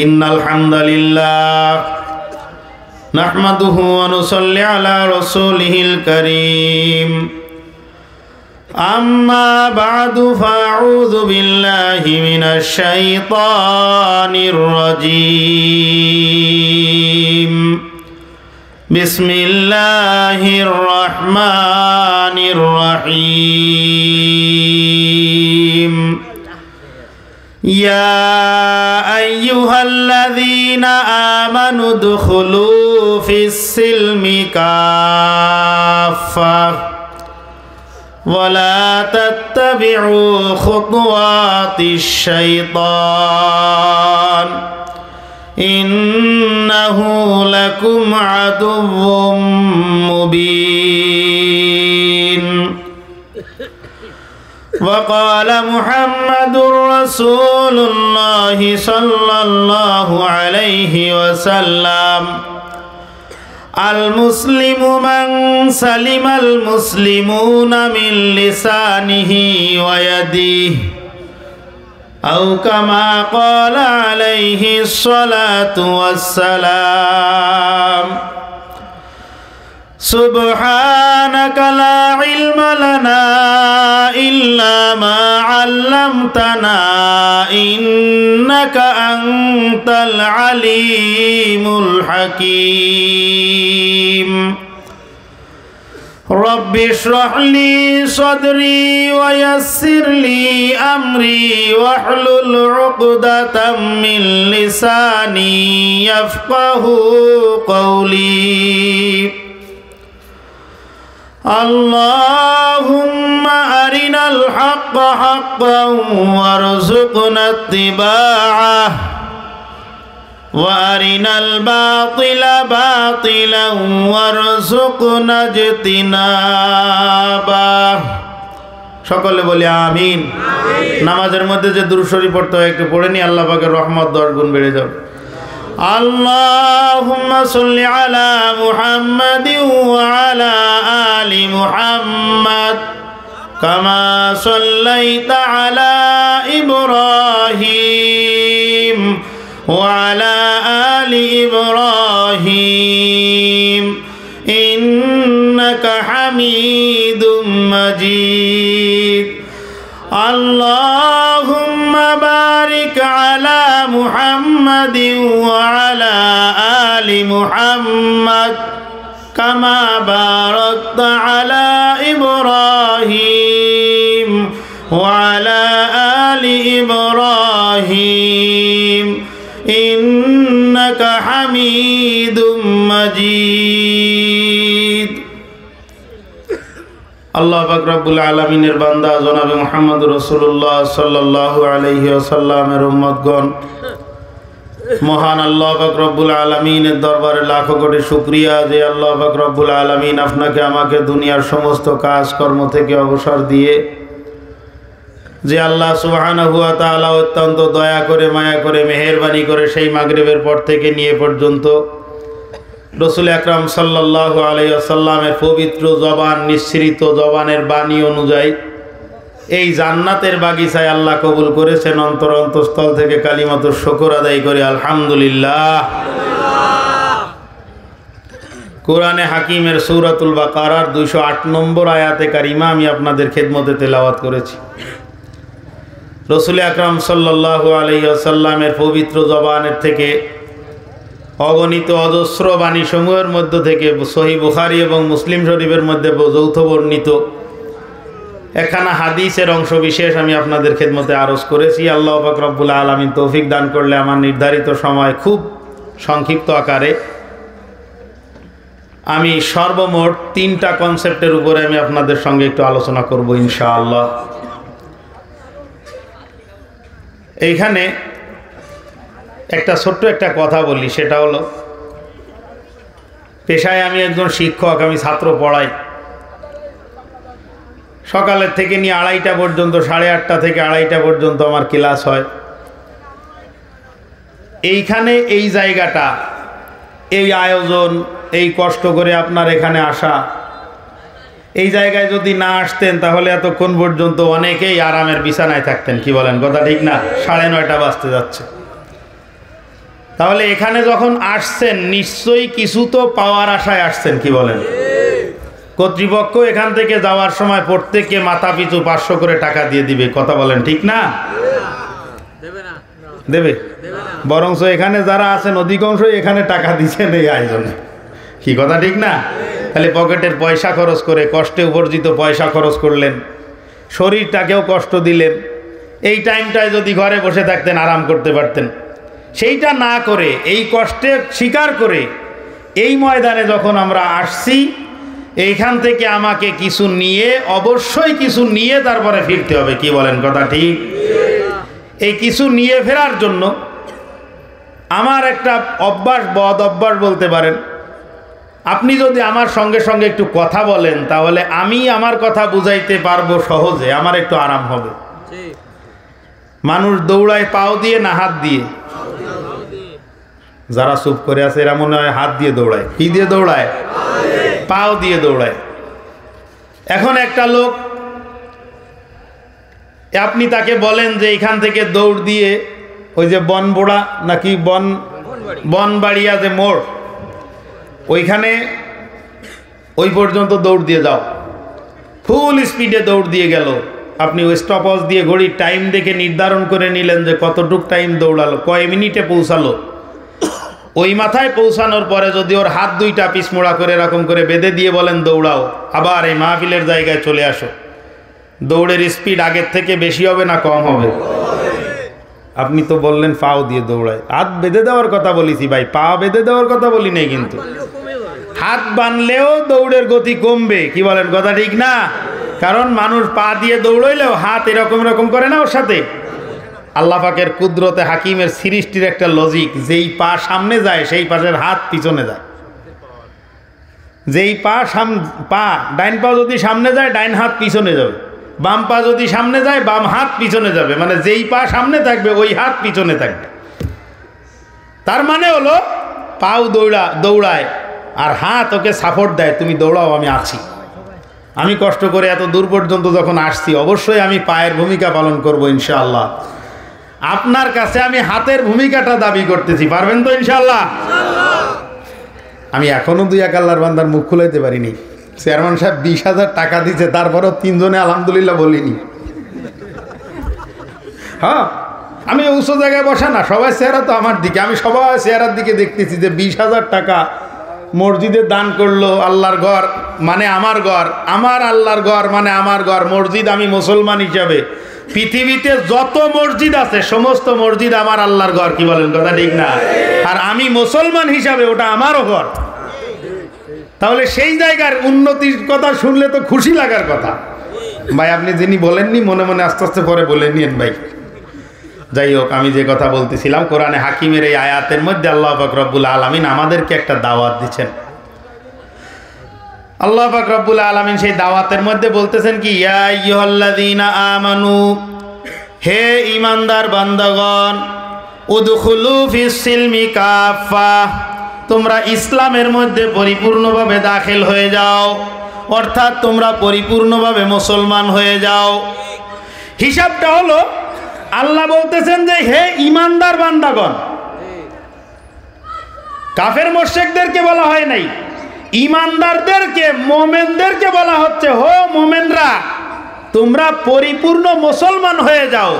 ইন্নাল হামদালিল্লাহ নাহমাদুহু ওয়া নুসাল্লি আলা রাসূলিহিল কারীম আম্মা বা'দু ফাআউযু বিল্লাহি মিনাশ শাইতানির রাজীম বিসমিল্লাহির রহমানির রহিম ইয়া আইয়ুহাল্লাযীনা আমানু দুখুলু ফিস-সিলমি কাফফা ওয়ালা তাত্তাবিউ খুতুওয়াতিশ শাইতান ইন্নাহু লাকুম আদুউম মুবিন وقال محمد رسول الله صلى الله عليه وسلم المسلم من سلم المسلمون من لسانه ويده أو كما قال عليه الصلاة والسلام سبحانك لا علم لنا إلا ما علمتنا إنك أنت العليم الحكيم رب اشرح لي صدري ويسر لي أمري واحلل عقدة من لساني يفقه قولي اللهم أرنا الحق حقا وارزقنا اتباعه وأرنا الباطل باطلا وارزقنا اجتنابه সকলে বলি আমিন। নামাজের মধ্যে যে দুরূদ শরীফ পড়তে হয় একটু পড়ে নি, আল্লাহ পাকের রহমত 10 গুণ বেড়ে যাবে। আল্লাহুম্মা সাল্লি আলা মুহাম্মাদিন ওয়া আলা আলি মুহাম্মাদ কামা সাল্লাইতা আলা ইব্রাহিম ওয়া আলা আলি ইব্রাহিম ইন্নাকা হামিদুম মাজিদ। আল্লাহুম্মা বারিক আলা মুহাম্মাদিন ওয়া আলা আলি মুহাম্মাদ কামা বারাকতা আলা ইব্রাহিম ওয়া আলা আলি ইব্রাহিম ইন্নাকা হামিদুম মাজিদ। আল্লাহ পাক রব্বুল আলামিনের বান্দা জনাবে মুহাম্মদ রাসূলুল্লাহ সাল্লাল্লাহু আলাইহি ওয়াসাল্লামের উম্মতগণ, মহান আল্লাহ পাক রব্বুল আলামিনের দরবারে লাখো কোটি শুকরিয়া যে আল্লাহ পাক রব্বুল আলামিন আপনাকে আমাকে দুনিয়ার সমস্ত কাজকর্ম থেকে অবসর দিয়ে, যে আল্লাহ সুবহানাহু ওয়া তাআলা অত্যন্ত দয়া করে মায়া করে মেহেরবানি করে সেই মাগরিবের পর থেকে নিয়ে পর্যন্ত রসুল আকরাম সাল্লাল্লাহু আলাইহি ওয়াসাল্লামের পবিত্র জবান, নিঃসৃত জবানের বাণী অনুযায়ী এই জান্নাতের বাগিচায় আল্লাহ কবুল করেছেন। অন্তরস্থল থেকে কালিমাতুর শুকর আদায় করে আলহামদুলিল্লাহ। কোরআনে হাকিমের সূরাতুল বাকারার 208 নম্বর আয়াতে কারিমা আমি আপনাদের খেদমতে তেলাওয়াত করেছি। রসুল আকরাম সাল্লাল্লাহু আলাইহি ওয়াসাল্লামের পবিত্র জবানের থেকে অগণিত অজস্র বাণী সমূহের মধ্য থেকে সহিহ বুখারী এবং মুসলিম শরীফের মধ্যে যৌথ বর্ণিত একখানা হাদিসের অংশ বিশেষ আমি আপনাদের খেদমতে আরজ করেছি। আল্লাহ পাক রব্বুল আলামিন তৌফিক দান করলে আমার নির্ধারিত সময় খুব সংক্ষিপ্ত আকারে আমি সর্বমোট 3টা কনসেপ্টের উপরে আমি আপনাদের সঙ্গে একটু আলোচনা করব ইনশাআল্লাহ। এইখানে একটা ছোট্ট একটা কথা বলি, সেটা হলো পেশায় আমি একজন শিক্ষক, আমি ছাত্র পড়াই। সকালের থেকে নিয়ে 2:30টা পর্যন্ত, 8:30 থেকে 2:30 পর্যন্ত আমার ক্লাস হয়। এইখানে এই জায়গাটা, এই আয়োজন, এই কষ্ট করে আপনার এখানে আসা, এই জায়গায় যদি না আসতেন তাহলে এতক্ষণ পর্যন্ত অনেকেই আরামের বিছানায় থাকতেন। কি বলেন, কথা ঠিক না? 9:30 বাজতে যাচ্ছে। তাহলে এখানে যখন আসছেন নিশ্চয়ই কিছু তো পাওয়ার আশায় আসছেন, কি বলেন? কর্তৃপক্ষ এখান থেকে যাওয়ার সময় প্রত্যেককে মাথা পিছু 500 করে টাকা দিয়ে দিবে, কথা বলেন ঠিক না? দেবে? বরঞ্চ এখানে যারা আছেন অধিকাংশই এখানে টাকা দিচ্ছেন এই আয়োজনে, কি কথা ঠিক না? তাহলে পকেটের পয়সা খরচ করে, কষ্টে উপার্জিত পয়সা খরচ করলেন, শরীরটাকেও কষ্ট দিলেন। এই টাইমটায় যদি ঘরে বসে থাকতেন আরাম করতে পারতেন, সেইটা না করে এই কষ্টে স্বীকার করে এই ময়দানে যখন আমরা আসছি, এইখান থেকে আমাকে কিছু নিয়ে, অবশ্যই কিছু নিয়ে তারপরে ফিরতে হবে, কি বলেন কথা ঠিক? এই কিছু নিয়ে ফেরার জন্য আমার একটা অভ্যাস, বদ অভ্যাস বলতে পারেন। আপনি যদি আমার সঙ্গে সঙ্গে একটু কথা বলেন তাহলে আমি আমার কথা বুঝাইতে পারবো সহজে, আমার একটু আরাম হবে। মানুষ দৌড়ায় পাও দিয়ে না হাত দিয়ে? যারা চুপ করে আছে এরা মনে হয় হাত দিয়ে দৌড়ায়। কি দিয়ে দৌড়ায়? পাও দিয়ে দৌড়ায়। এখন একটা লোক, আপনি তাকে বলেন যে এখান থেকে দৌড় দিয়ে ওই যে বনবোড়া নাকি বনবাড়িয়া যে মোড়, ওইখানে ওই পর্যন্ত দৌড় দিয়ে যাও। ফুল স্পিডে দৌড় দিয়ে গেল। আপনি ওই স্টপওয়াচ দিয়ে ঘড়ির টাইম দেখে নির্ধারণ করে নিলেন যে কতটুক টাইম দৌড়ালো, কয় মিনিটে পৌঁছালো। ওই মাথায় পৌঁছানোর পরে যদি ওর হাত দুইটা পিছমোড়া করে এরকম করে বেঁধে দিয়ে বলেন দৌড়াও, আবার এই মাহফিলের জায়গায় চলে আসো, দৌড়ের স্পিড আগের থেকে বেশি হবে না কম হবে? আপনি তো বললেন পাও দিয়ে দৌড়ায়। হাত বেঁধে দেওয়ার কথা বলেছি ভাই, পা বেঁধে দেওয়ার কথা বলি নাই কিন্তু। হাত বানলেও দৌড়ের গতি কমবে, কি বলেন কথা ঠিক না? কারণ মানুষ পা দিয়ে দৌড়াইলেও হাত এরকম এরকম করে না ওর সাথে। আল্লাহ পাকের কুদরতে হাকিমের সৃষ্টির একটা লজিক, যেই পা সামনে যায় সেই পাশের হাত পিছনে যায়। যেই পা ডাইন পা যদি সামনে যায় ডাইন হাত পিছনে যাবে, বাম পা যদি সামনে যায় বাম হাত পিছনে যাবে। মানে যেই পা সামনে থাকবে ওই হাত পিছনে থাকবে। তার মানে হলো পাও দৌড়ায় আর হাত ওকে সাপোর্ট দেয়, তুমি দৌড়াও আমি আছি। আমি কষ্ট করে এত দূর পর্যন্ত যখন আসছি অবশ্যই আমি পায়ের ভূমিকা পালন করব ইনশাআল্লাহ। আপনার কাছে আমি হাতের ভূমিকাটা দাবি করতেছি, পারবেন তো ইনশাআল্লাহ? আমি এখনো 2-1 আল্লাহর বান্দার মুখ খুলাইতে পারিনি। চেয়ারম্যান সাহেব 20,000 টাকা দিচ্ছে, তারপরেও 3 জনে আলহামদুলিল্লাহ বলিনি। হ্যাঁ, আমি উঁচু জায়গায় বসা না, সবাই চেহারা তো আমার দিকে, আমি সবাই চেহারার দিকে দেখতেছি যে 20,000 টাকা মসজিদে দান করলো। আল্লাহর ঘর মানে আমার ঘর, আমার আল্লাহর ঘর মানে আমার ঘর। মসজিদ আমি মুসলমান হিসাবে, পৃথিবীতে যত মসজিদ আছে সমস্ত মসজিদ আমার আল্লাহর ঘর, কি বলেন কথা ঠিক না? আর আমি মুসলমান হিসাবে ওটা আমারও ঘর। তাহলে সেই জায়গার উন্নতির কথা শুনলে তো খুশি লাগার কথা। ভাই আপনি যিনি বলেননি মনে মনে আস্তে আস্তে পরে বলে নিয়েন ভাই। যাই হোক, আমি যে কথা বলতেছিলাম, কোরআনে হাকিমের এই আয়াতের মধ্যে আল্লাহ পাক রব্বুল আলামিন আমাদেরকে একটা দাওয়াত দিচ্ছেন। আল্লাহ পাক রব্বুল আলামিন সেই দাওয়াতের মধ্যে বলতেছেন কি, ইয়া আইয়ুহাল্লাযীনা আমানু, হে ঈমানদার বান্দাগণ, উদখুলু ফিস সিলমি কাফা, তোমরা ইসলামের মধ্যে পরিপূর্ণভাবে দাখিল হয়ে যাও, অর্থাৎ তোমরা পরিপূর্ণভাবে মুসলমান হয়ে যাও। হিসাবটা হলো আল্লাহ বলতেছেন যে হে ঈমানদার বান্দাগণ, কাফের মুশরিকদেরকে বলা হয় নাই, ঈমানদারদেরকে, মুমিনদেরকে বলা হচ্ছে, হো মুমিনরা তোমরা পরিপূর্ণ মুসলমান হয়ে যাও।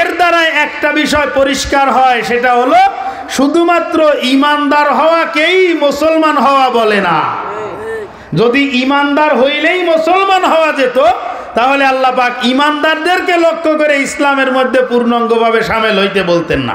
এর দ্বারা একটা বিষয় পরিষ্কার হয়, সেটা হলো শুধুমাত্র ঈমানদার হওয়াকেই মুসলমান হওয়া বলে না। যদি ঈমানদার হইলেই মুসলমান হওয়া যেত তাহলে আল্লাহ পাক ঈমানদারদেরকে লক্ষ্য করে ইসলামের মধ্যে পূর্ণাঙ্গভাবে শামিল হইতে বলতেন না।